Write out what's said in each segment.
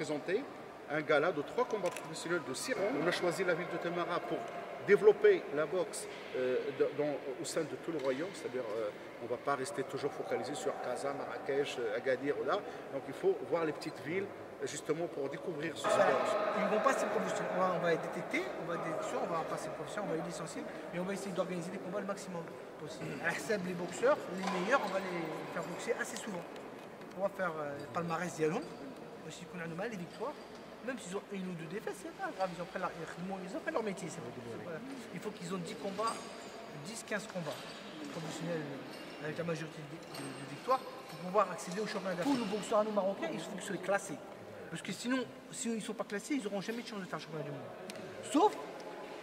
présenté un gala de 3 combats professionnels de 6 rounds. On a choisi la ville de Temara pour développer la boxe au sein de tout le royaume, c'est-à-dire on ne va pas rester toujours focalisé sur Casa, Marrakech, Agadir ou là. Donc il faut voir les petites villes justement pour découvrir ce sport. Ils vont passer professionnels, on va les détecter, on va passer professionnels, on va les licencier et on va essayer d'organiser des combats le maximum possible. À les boxeurs, les meilleurs, on va les faire boxer assez souvent. On va faire le palmarès d'Yalon, aussi qu'on a mal, les victoires. Même s'ils ont une ou deux défaites, c'est pas grave, ils ont fait leur métier. Voilà. Il faut qu'ils ont 10 combats, 10-15 combats professionnels avec la majorité de victoires pour pouvoir accéder au championnat d'Afrique. Pour nos boxeurs à nous marocains, il faut qu'ils soient classés. Parce que sinon, s'ils ne sont pas classés, ils n'auront jamais de chance de faire le championnat du monde. Sauf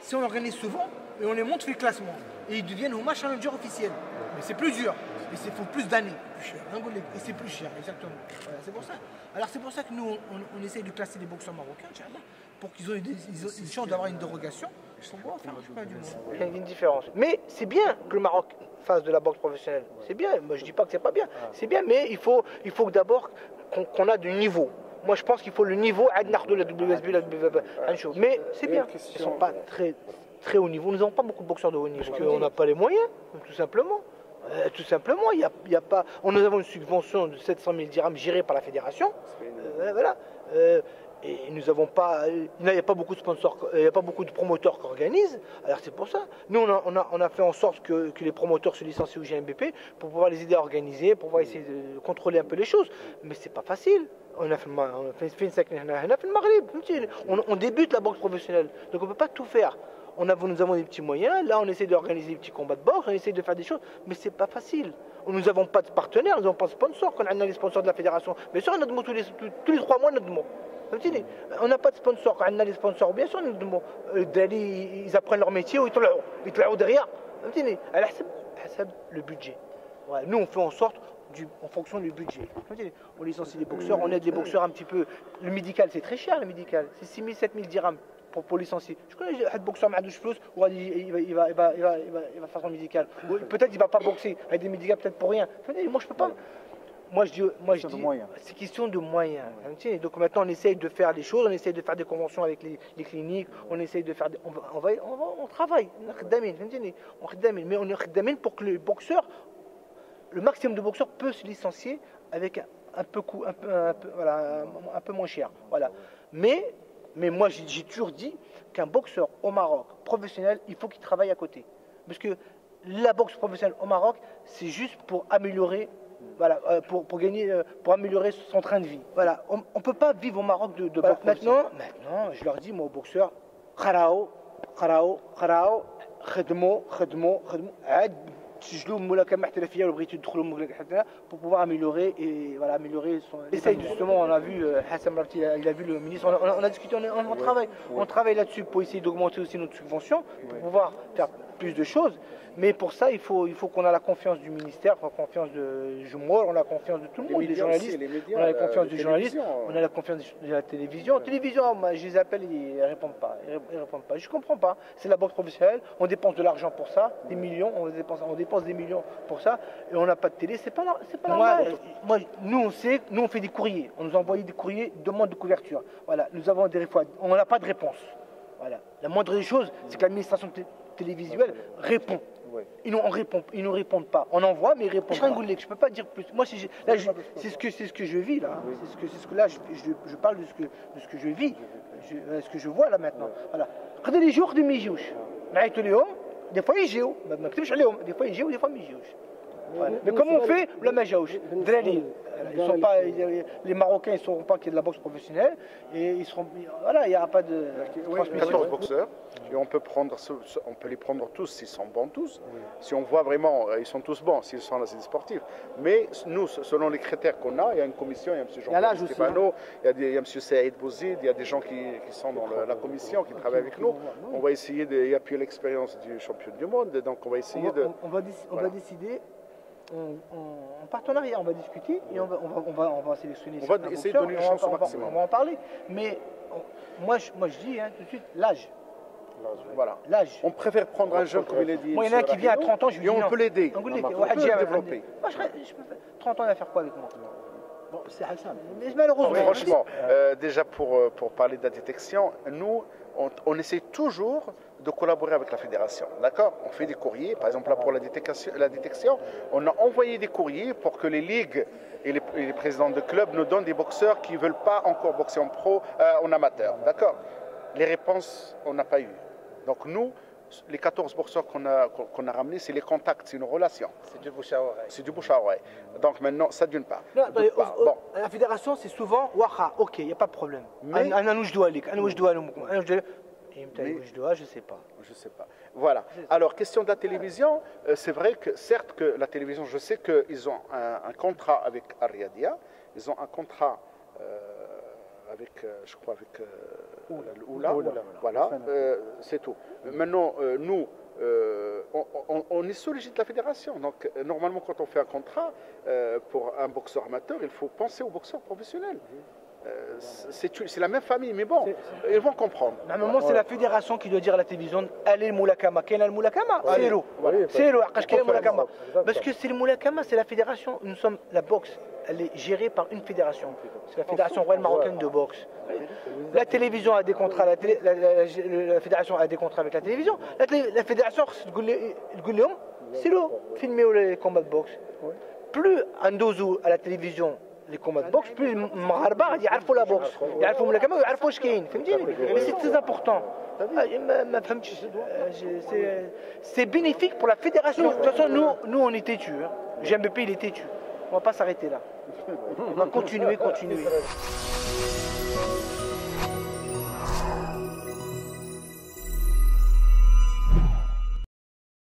si on l'organise souvent et on les monte fait le classement. Et ils deviennent au match challenger officiel. Mais c'est plus dur. Et il faut plus d'années. Et c'est plus cher, exactement. Voilà, c'est pour ça. Alors c'est pour ça que nous, on essaye de classer les boxeurs marocains, pour qu'ils aient une chance d'avoir une dérogation. Pour pouvoir faire le championnat du monde. Il y a une différence. Mais c'est bien que le Maroc fasse de la boxe professionnelle. C'est bien. Moi je dis pas que c'est pas bien. C'est bien, mais il faut d'abord qu'on a du niveau. Moi je pense qu'il faut le niveau à de la WSB, la WSB. Mais c'est bien. Ils ne sont pas très haut niveau. Nous n'avons pas beaucoup de boxeurs de haut niveau. Parce qu'on n'a pas les moyens, tout simplement. Tout simplement, il y a pas. Nous avons une subvention de 700 000 dirhams gérée par la fédération. Voilà. Et nous avons pas. Il n'y a pas beaucoup de sponsors, il n'y a pas beaucoup de promoteurs qui organisent. Alors c'est pour ça. Nous, on a fait en sorte que les promoteurs se licencient au GMBP pour pouvoir les aider à organiser, pour pouvoir essayer de contrôler un peu les choses. Mais c'est pas facile. On débute la boxe professionnelle, donc on ne peut pas tout faire. Nous avons des petits moyens, là on essaie d'organiser des petits combats de boxe, on essaie de faire des choses, mais c'est pas facile. Nous n'avons pas de partenaires, nous n'avons pas de sponsors, quand on a les sponsors de la fédération. Bien sûr, on a de mots tous les 3 mois, notre mot. On n'a pas de sponsors, quand on a les sponsors, bien sûr, notre mot. Ils apprennent leur métier, ou ils te derrière. Le budget. Ouais, nous on fait en sorte en fonction du budget. On licencie les boxeurs, on aide les boxeurs un petit peu. Le médical, c'est très cher, le médical. C'est 6 000, 7 000 dirhams pour licencier. Je connais un boxeur qui a flous, il va faire son médical. Peut-être qu'il ne va pas boxer avec des médicaments, peut-être pour rien. Moi, je peux pas. Moi, je dis, c'est question de moyens. Donc maintenant, on essaye de faire des choses, on essaye de faire des conventions avec les cliniques, on essaye de faire. On travaille. Mais on est pour que le boxeur. Le maximum de boxeurs peut se licencier avec un peu moins cher. Voilà. Mais moi, j'ai toujours dit qu'un boxeur au Maroc professionnel, il faut qu'il travaille à côté. Parce que la boxe professionnelle au Maroc, c'est juste pour améliorer, pour gagner, pour améliorer son train de vie. Voilà. On ne peut pas vivre au Maroc de boxe. Maintenant, je leur dis, moi, au boxeur, kharao, khedmo, pour pouvoir améliorer son. Essaye justement, on a vu Hassan Marti, il a vu le ministre, on a discuté, on travaille là-dessus pour essayer d'augmenter aussi notre subvention, pour pouvoir faire plus de choses. Mais pour ça, il faut qu'on ait la confiance du ministère, la confiance de Jumour, on a la confiance de tout le monde, des journalistes, on a la confiance des journalistes, on a la confiance de la télévision. Télévision, moi, je les appelle, ils répondent pas. Je comprends pas. C'est la boxe professionnelle, on dépense de l'argent pour ça, des millions, on dépense des millions pour ça, et on n'a pas de télé, c'est pas normal. Nous on fait des courriers, on nous a envoyé des courriers, demande de couverture. Voilà, nous avons des fois, on n'a pas de réponse. Voilà. La moindre des choses, c'est que l'administration télévisuelle répond. Ils ne répondent pas. On envoie, mais ils répondent pas. Je ne peux pas dire plus. Moi, c'est ce que je vis là. Je parle de ce que je vis, ce que je vois là maintenant. Voilà. Les jours de mi-jouche. Des fois ils jouent. Des fois ils jouent, des fois ils jouent. Voilà. Mais comment on fait la majaouche? Les Marocains ne sauront pas qu'il y a de la boxe professionnelle et ils seront. Voilà, il n'y aura pas de transmission. 14 boxeurs et on peut les prendre tous, ils sont bons tous. Si on voit vraiment, ils sont tous bons, s'ils sont assez sportifs. Mais nous, selon les critères qu'on a, il y a une commission, il y a M. Jean-Pierre Stefano, il y a M. Saïd Bouzid, il y a des gens qui sont dans la commission, qui travaillent avec nous. On va essayer il y a plus l'expérience du champion du monde, donc on va essayer on va décider. En partenariat, on va discuter et on va sélectionner. On va essayer de donner une chance au maximum. On va en parler. Mais moi je dis tout de suite l'âge. Voilà. L'âge. On préfère prendre un jeune comme il est dit. Moi, il y en a qui vient à 30 ans, je lui dis on peut l'aider. On peut le développer. Moi, 30 ans, il va faire quoi avec moi? Bon, c'est Hassan. Mais malheureusement. Franchement, déjà pour parler de la détection, nous, on essaie toujours de collaborer avec la fédération. D'accord? On fait des courriers. Par exemple, là, pour la détection, on a envoyé des courriers pour que les ligues et les présidents de clubs nous donnent des boxeurs qui ne veulent pas encore boxer en pro, en amateur. D'accord? Les réponses, on n'a pas eu. Donc nous, les 14 boxeurs qu'on a ramenés, c'est les contacts, c'est une relation. C'est du bouche à oreille. C'est du bouche à oreille. Donc maintenant, ça d'une part. Non, bon. La fédération, c'est souvent Waha, ok, il n'y a pas de problème. Mais je sais pas. Je sais pas. Voilà. Alors, question de la télévision, c'est vrai que certes que la télévision, je sais qu'ils ont un contrat avec Ariadia, ils ont un contrat avec, je crois, avec Oula. Voilà, c'est tout. Maintenant, nous, on est sous l'égide de la fédération. Donc, normalement, quand on fait un contrat pour un boxeur amateur, il faut penser au boxeur professionnel. C'est la même famille, mais bon, ils vont comprendre. Normalement, c'est la fédération qui doit dire à la télévision allez le Moulakama. Quel est le Moulakama? C'est l'eau. C'est l'eau. Parce que c'est le Moulakama, c'est la fédération. Nous sommes la boxe. Elle est gérée par une fédération. C'est la Fédération royale marocaine de boxe. La télévision a des contrats, la fédération a des contrats avec la télévision. La fédération, c'est l'eau. Filmer les combats de boxe. Plus un dozo à la télévision, les combats de boxe, plus les Maghrébins يعرفوا la boxe, يعرفوا الملاكمة ويعرفوا اش كاين، فهمتيني؟ Mais c'est très important. C'est bénéfique pour la fédération. De toute façon, nous on est têtus. GMBP il est têtu. On va pas s'arrêter là. On va continuer.